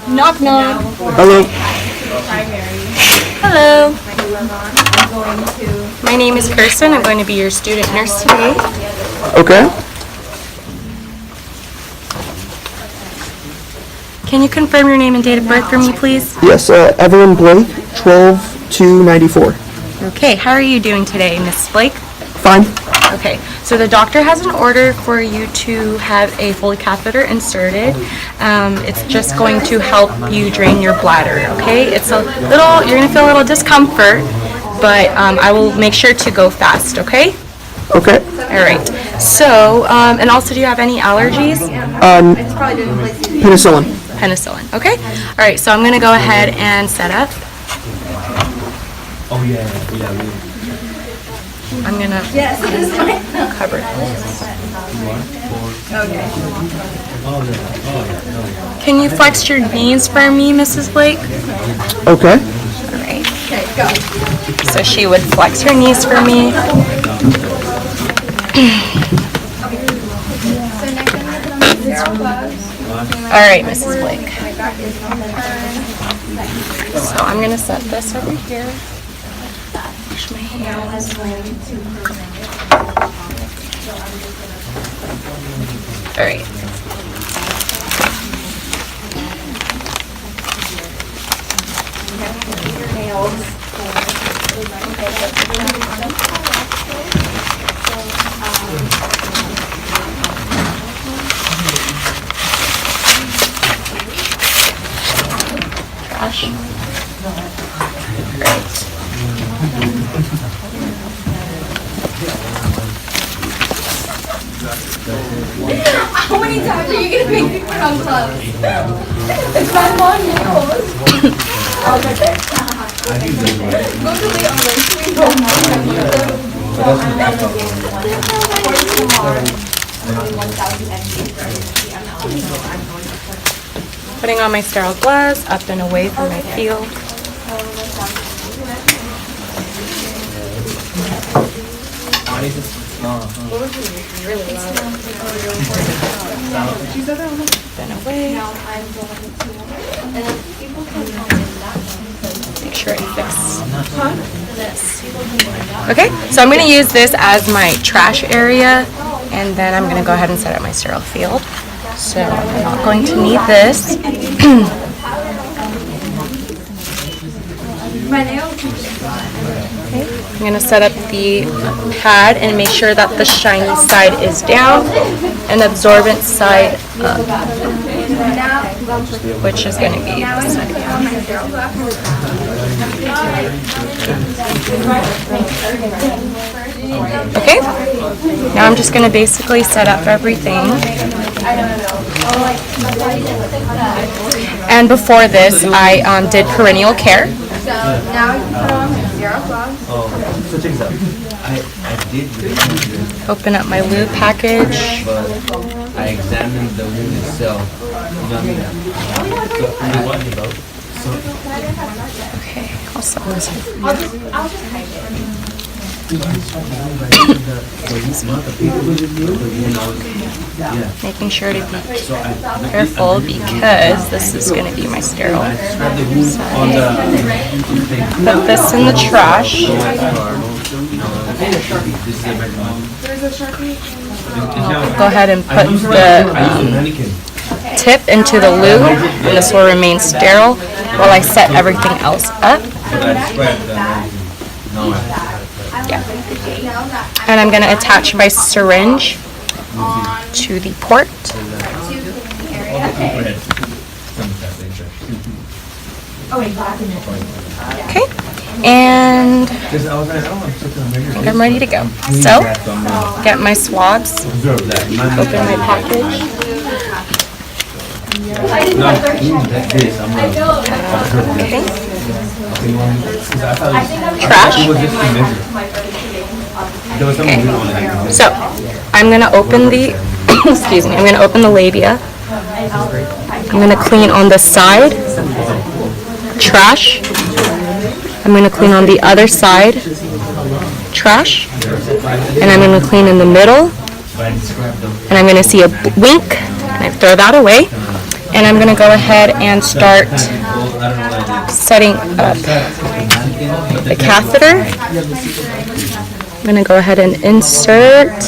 Knock knock. Hello. Hello. My name is Kirsten. I'm going to be your student nurse today. Okay. Can you confirm your name and date of birth for me, please? Yes, Evelyn Blake, 12/2/94. Okay, how are you doing today, Miss Blake? Fine. Okay, so the doctor has an order for you to have a Foley catheter inserted. It's just going to help you drain your bladder, okay? It's a little, you're gonna feel a little discomfort, but I will make sure to go fast, okay? Okay. All right, so, and also, do you have any allergies? Penicillin. Penicillin, okay? All right, so I'm gonna go ahead and set up. Oh yeah. I'm gonna cover this. Can you flex your knees for me, Mrs. Blake? Okay. All right. Okay, go. So she would flex her knees for me. All right, Mrs. Blake. So I'm gonna set this over here. Wash my hands. All right. Trash. Great. How many times are you going to make me put on gloves? It's my mom nails. Oh, right there. Go to the other. Putting on my sterile gloves, up and away from my field. Then away. Make sure I fix this. Okay, so I'm going to use this as my trash area, and then I'm going to go ahead and set up my sterile field. So I'm not going to need this. Okay, I'm going to set up the pad and make sure that the shiny side is down and the absorbent side up, which is going to be this side down. Okay, now I'm just going to basically set up everything. And before this, I did perineal care. So now you put on zero gloves. So check this out. I did Open up my lube package. but I examined the wound itself. Okay, I'll set this. Making sure to be careful because this is going to be my sterile. Put this in the trash. Go ahead and put the tip into the lube, and this will remain sterile while I set everything else up. Yeah. And I'm going to attach my syringe to the port. Okay. And I think I'm ready to go. So, get my swabs, open my package. Okay. Trash. Okay. So, I'm going to open the, excuse me, I'm going to open the labia. I'm going to clean on the side. Trash. I'm going to clean on the other side. Trash. And I'm going to clean in the middle. And I'm going to see a wink. And I throw that away. And I'm going to go ahead and start setting up the catheter. I'm going to go ahead and insert.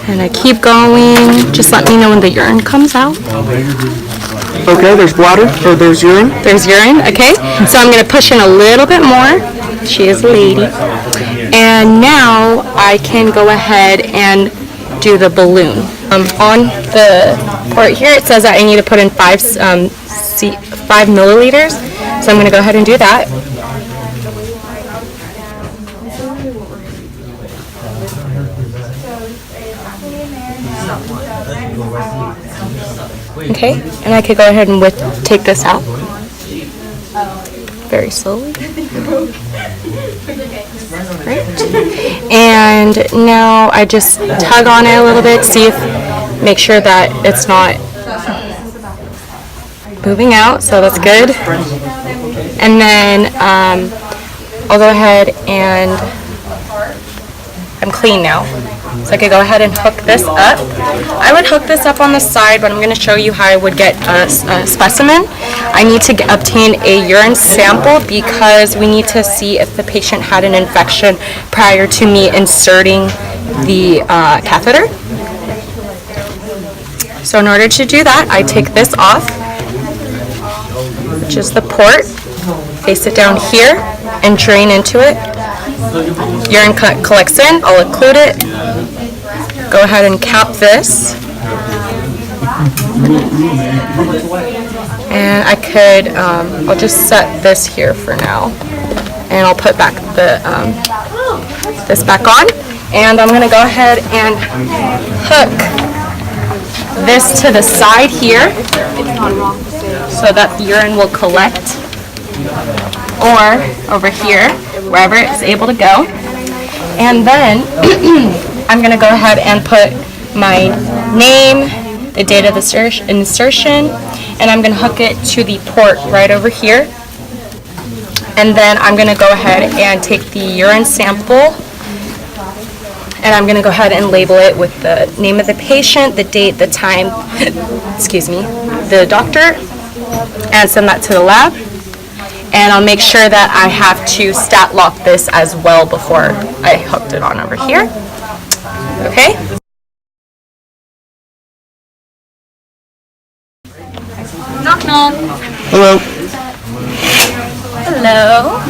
And I keep going. Just let me know when the urine comes out. Okay, there's bladder, or there's urine. There's urine, okay? So I'm going to push in a little bit more. She is a lady. And now I can go ahead and do the balloon. On the port here, it says that I need to put in 5 milliliters. So I'm going to go ahead and do that. Okay, and I could go ahead and take this out very slowly. Right. And now I just tug on it a little bit, make sure that it's not moving out, so that's good. And then I'll go ahead and I'm clean now. So I could go ahead and hook this up. I would hook this up on the side, but I'm going to show you how I would get a specimen. I need to obtain a urine sample because we need to see if the patient had an infection prior to me inserting the catheter. So in order to do that, I take this off, which is the port, face it down here, and drain into it. Urine collects in, I'll occlude it. Go ahead and cap this. And I could, I'll just set this here for now. And I'll put back the this back on. And I'm going to go ahead and hook this to the side here so that the urine will collect. Or over here, wherever it's able to go. And then I'm going to go ahead and put my name, the date of the insertion, and I'm going to hook it to the port right over here. And then I'm going to go ahead and take the urine sample, and I'm going to go ahead and label it with the name of the patient, the date, the time, excuse me, the doctor, and send that to the lab. And I'll make sure that I have to stat lock this as well before I hooked it on over here. Okay? Knock knock. Hello. Hello.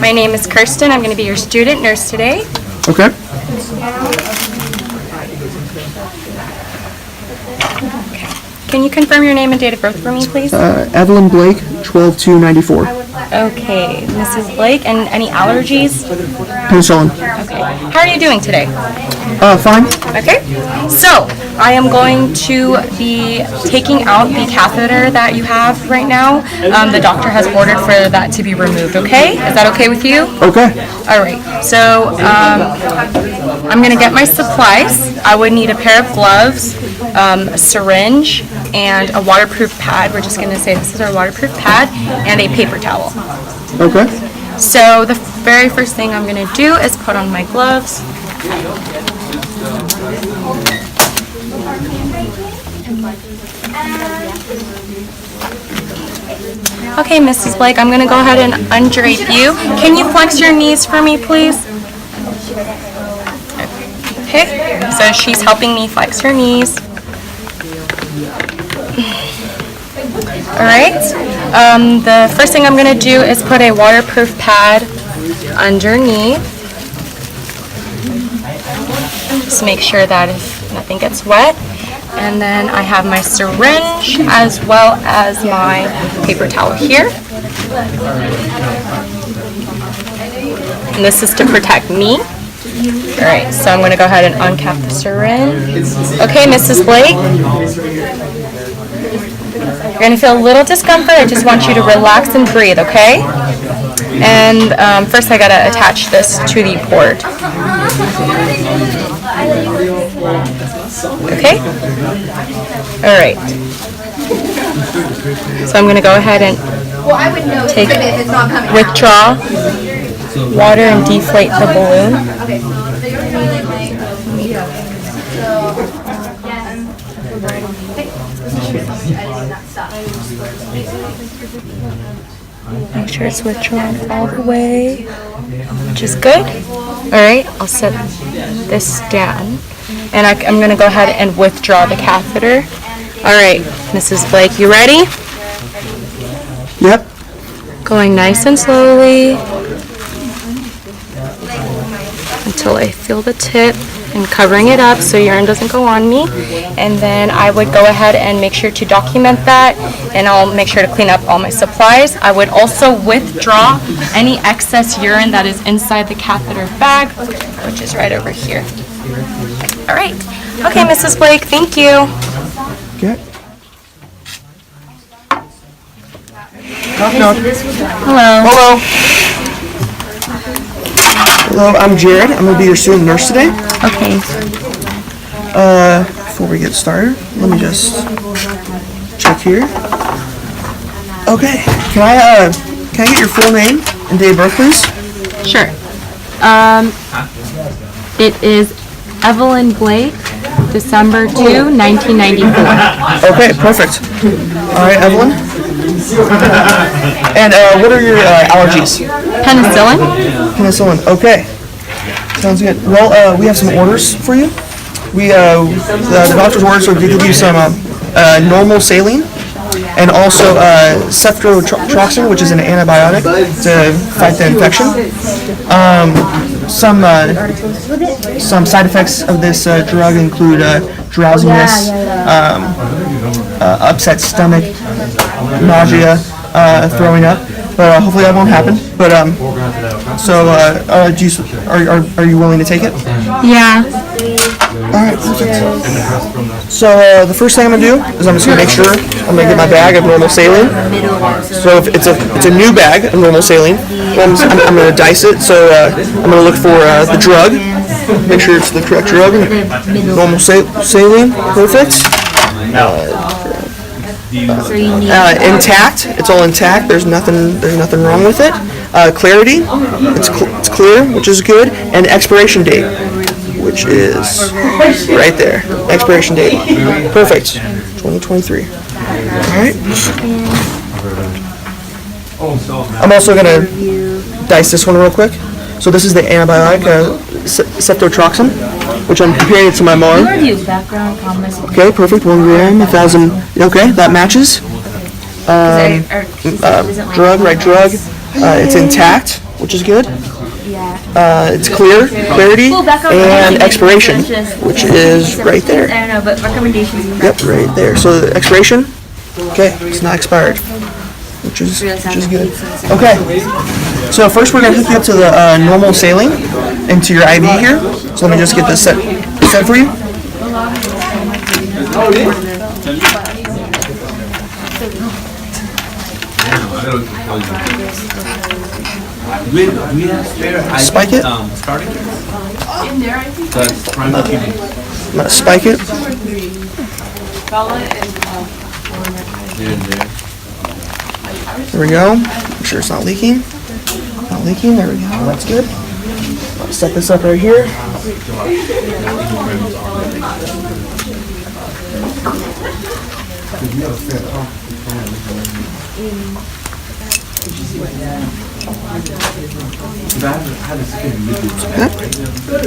My name is Kirsten. I'm going to be your student nurse today. Okay. Can you confirm your name and date of birth for me, please? Evelyn Blake, 12/2/94. Okay, Mrs. Blake, and any allergies? Penicillin. Okay. How are you doing today? Fine. Okay, so I am going to be taking out the catheter that you have right now. The doctor has ordered for that to be removed, okay? Is that okay with you? Okay. All right, so I'm going to get my supplies. I would need a pair of gloves, a syringe, and a waterproof pad. We're just going to say this is our waterproof pad, and a paper towel. Okay. So the very first thing I'm going to do is put on my gloves. Okay, Mrs. Blake, I'm going to go ahead and undrape you. Can you flex your knees for me, please? Okay, so she's helping me flex her knees. Alright, the first thing I'm going to do is put a waterproof pad underneath. Just make sure that if nothing gets wet. And then I have my syringe as well as my paper towel here. And this is to protect me. Alright, so I'm going to go ahead and uncap the syringe. Okay, Mrs. Blake. You're going to feel a little discomfort. I just want you to relax and breathe, okay? And first I got to attach this to the port. Okay? Alright. So I'm going to go ahead and take withdraw water and deflate the balloon. Okay, so they were really like Make sure it's withdrawn all the way, which is good. Alright, I'll set this down. And I'm going to go ahead and withdraw the catheter. Alright, Mrs. Blake, you ready? Yep. Going nice and slowly until I feel the tip and covering it up so urine doesn't go on me. And then I would go ahead and make sure to document that, and I'll make sure to clean up all my supplies. I would also withdraw any excess urine that is inside the catheter bag, which is right over here. All right. Okay, Mrs. Blake, thank you. Okay. Knock, knock. Hello. Hello. Hello, I'm Jarrod. I'm gonna be your student nurse today. Okay. Before we get started, let me just check here. Okay. Can I get your full name and date of birth, please? Sure. It is Evelyn Blake, December 2, 1994. Okay, perfect. All right, Evelyn. And what are your allergies? Penicillin? Penicillin. Okay. Sounds good. Well, we have some orders for you. The doctor's orders are to give you some normal saline and also ceftriaxone, which is an antibiotic to fight the infection. Some side effects of this drug include drowsiness, upset stomach, nausea, throwing up. But hopefully that won't happen. But are you willing to take it? Yeah. All right, perfect. So the first thing I'm gonna do is I'm just gonna make sure I'm gonna get my bag of normal saline. So if it's a new bag of normal saline, I'm gonna dice it. So I'm gonna look for the drug. Make sure it's the correct drug. Normal saline, perfect. Intact. It's all intact. There's nothing wrong with it. Clarity. It's clear, which is good. And expiration date, which is right there. Expiration date. Perfect. 2023. All right. I'm also gonna dice this one real quick. So this is the antibiotic, ceftriaxone, which I'm comparing it to my mom. Okay, perfect. 1 gram, 1,000. Okay, that matches. Drug, right drug. It's intact, which is good. It's clarity, and expiration, which is right there. I don't know, but recommendations. Yep, right there. So the expiration, okay, it's not expired, which is good. Okay, so first we're gonna hook you up to the normal saline into your IV here. So let me just get this set for you. Spike it. I'm gonna spike it. There we go. Make sure it's not leaking. Not leaking. There we go. That's good. I'll set this up right here.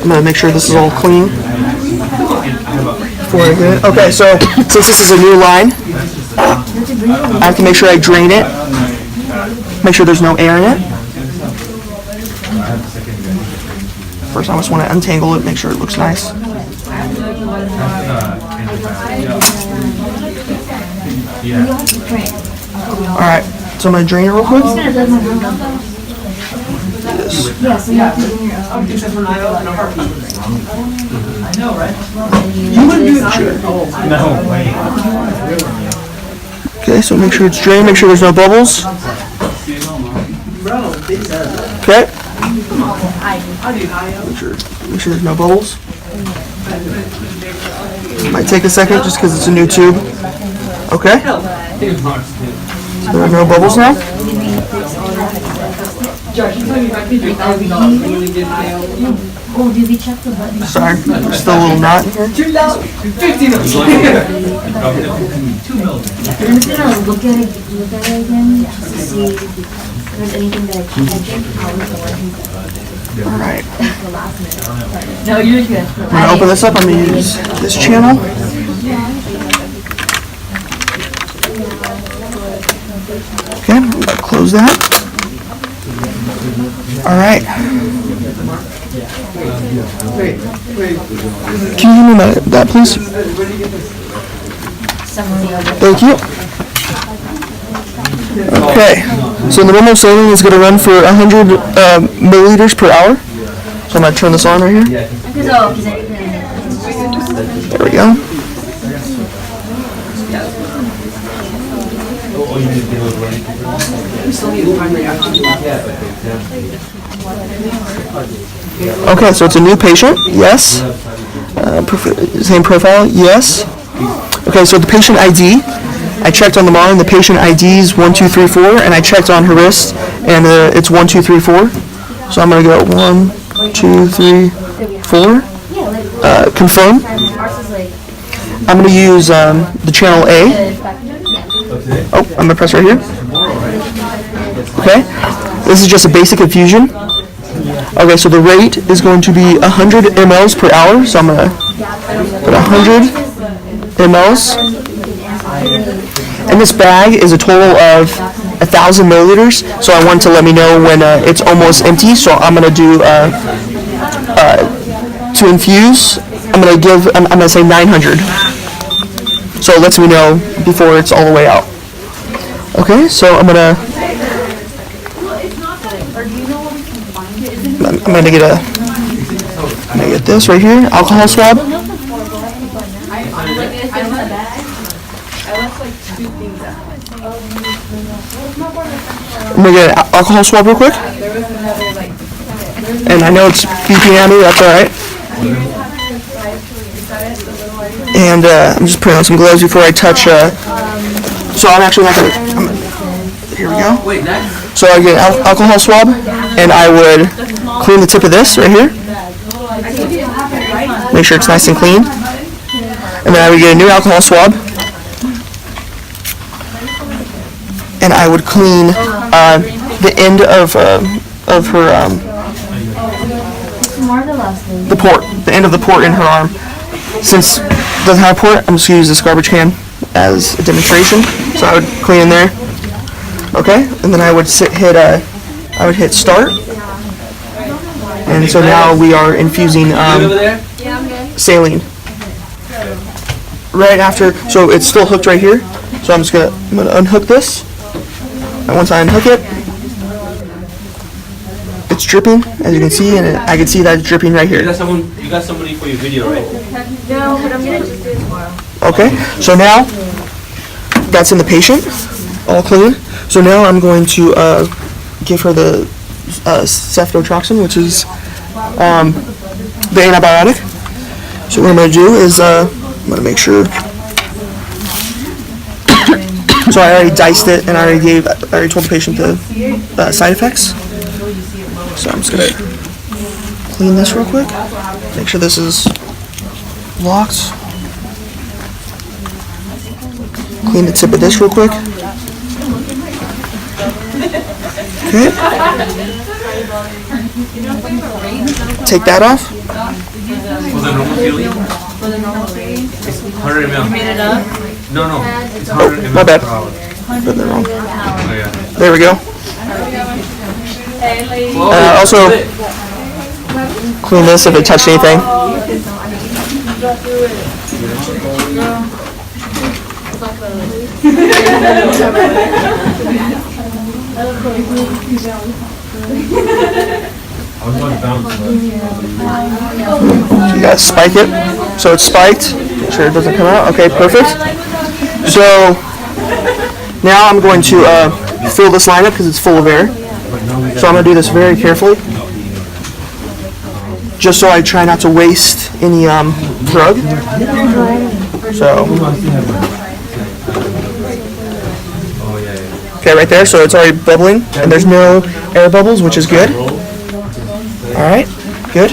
I'm gonna make sure this is all clean before I get it. Okay, so since this is a new line, I have to make sure I drain it. Make sure there's no air in it. First, I just want to untangle it, make sure it looks nice. All right, so I'm gonna drain it real quick. Okay, so make sure it's drained, make sure there's no bubbles. Okay. Make sure there's no bubbles. Might take a second just because it's a new tube. Okay. So there are no bubbles now. Oh, did we check the button? Sorry, still a little knot here. I'm just gonna look at it again just to see if there's anything that I can check. Alright. No, you're good. I'm gonna open this up. I'm gonna use this channel. Okay, I'm gonna close that. Alright. Can you give me that, please? Thank you. Okay, so the normal saline is going to run for 100 milliliters per hour. So I'm going to turn this on right here. There we go. Okay, so it's a new patient, yes. Same profile, yes. Okay, so the patient ID, I checked on the monitor, and the patient ID is 1234, and I checked on her wrist, and it's 1234. So I'm gonna go 1, 2, 3, 4. Confirm. I'm gonna use the channel A. Oh, I'm gonna press right here. Okay, this is just a basic infusion. Okay, so the rate is going to be 100 mLs per hour. So I'm gonna put 100 mLs. And this bag is a total of 1,000 milliliters. So I want to let me know when it's almost empty. So I'm gonna do to infuse. I'm gonna say 900. So it lets me know before it's all the way out. Okay, so I'm gonna get this right here, alcohol swab. I'm gonna get an alcohol swab real quick. And I know it's beeping at me, that's alright. And I'm just putting on some gloves before I touch, so I'm actually not gonna, here we go. So I get an alcohol swab, and I would clean the tip of this right here. Make sure it's nice and clean. And then I would get a new alcohol swab. And I would clean the end of her, the end of the port in her arm. Since it doesn't have a port, I'm just going to use this garbage can as a demonstration. So I would clean in there. Okay, and then I would hit start. And so now we are infusing saline. Right after, so it's still hooked right here. So I'm gonna unhook this. And once I unhook it, it's dripping, as you can see, and I can see that it's dripping right here. You got somebody for your video, right? No, but I'm gonna just do it tomorrow. Okay, so now that's in the patient, all clean. So now I'm going to give her the ceftotroxin, which is the antibiotic. So what I'm going to do is I'm going to make sure. So I already diced it, and I already told the patient the side effects. So I'm just going to clean this real quick. Make sure this is locked. Clean the tip of this real quick. Okay. Take that off. For the normal feeling? It's 100 ml. You made it up? No. It's 100 ml My bad. per hour. Put that wrong. Oh, yeah. There we go. Also, clean this if it touched anything. You gotta spike it, so it's spiked. Make sure it doesn't come out. Okay, perfect. So now I'm going to fill this line up because it's full of air. So I'm gonna do this very carefully, just so I try not to waste any drug. So. Okay, right there. So it's already bubbling, and there's no air bubbles, which is good. All right, good.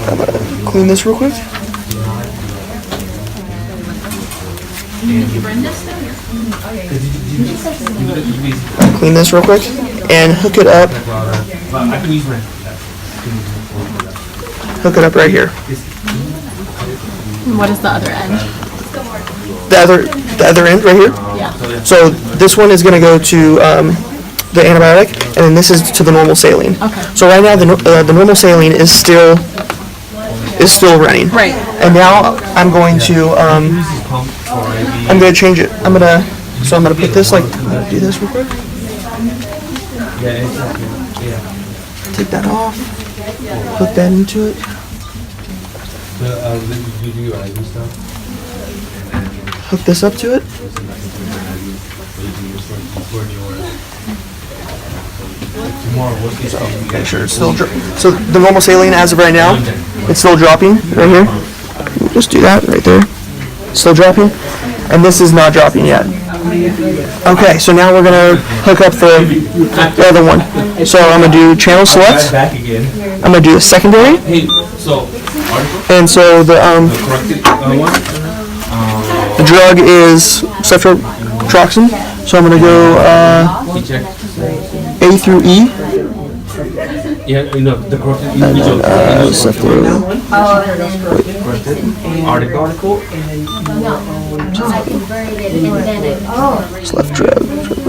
I'm gonna clean this real quick. Clean this real quick and hook it up. Hook it up right here. What is the other end? The other end right here. Yeah. So this one is going to go to the antibiotic, and then this is to the normal saline. Okay. So right now the normal saline is still running. Right. And now I'm going to change it. I'm gonna put this like, do this real quick. Take that off. Hook that into it. Hook this up to it. So make sure it's still so the normal saline as of right now, it's still dropping right here. Just do that right there. Still dropping, and this is not dropping yet. Okay, so now we're gonna hook up the other one. So I'm gonna do channel select. I'm gonna do a secondary, and so the drug is ceftriaxone. So I'm gonna go A through E. Yeah, the corrected article. It's left drug.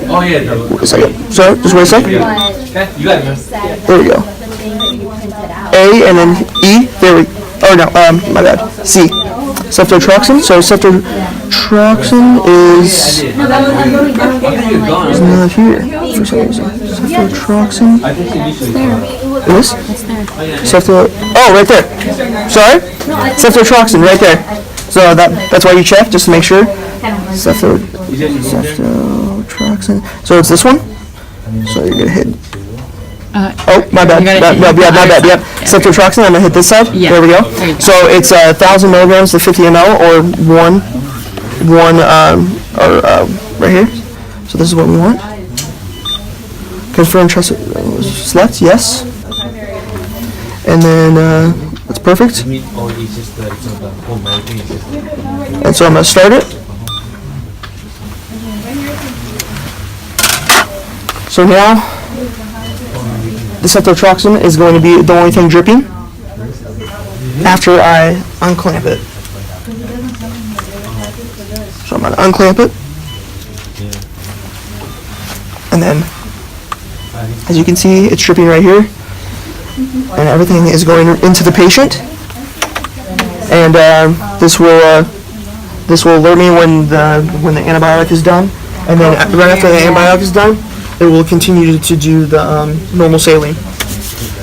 Oh yeah. Wait a second. Sorry, just wait a second. You got it. There we go. A and then E. There we. Oh no. My bad. C. Ceftriaxone. So ceftriaxone is not here for some reason. Ceftriaxone. This? Oh, right there. Sorry? Ceftriaxone, right there. So that's why you check, just to make sure. Ceftriaxone. So it's this one? So you're gonna hit. Oh, my bad. My bad. Yep. Ceftriaxone. I'm gonna hit this side. Yeah. There we go. So it's 1,000 milligrams to 50 ml, or one right here. So this is what we want. Confirm trust select, yes. And then that's perfect. And so I'm gonna start it. So now the ceftriaxone is going to be the only thing dripping after I unclamp it. So I'm going to unclamp it. And then, as you can see, it's dripping right here. And everything is going into the patient. And this will alert me when the antibiotic is done. And then right after the antibiotic is done, it will continue to do the normal saline.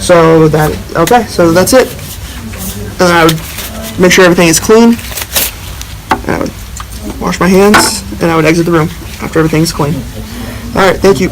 So so that's it. And then I would make sure everything is clean. And I would wash my hands, and I would exit the room after everything is clean. All right, thank you.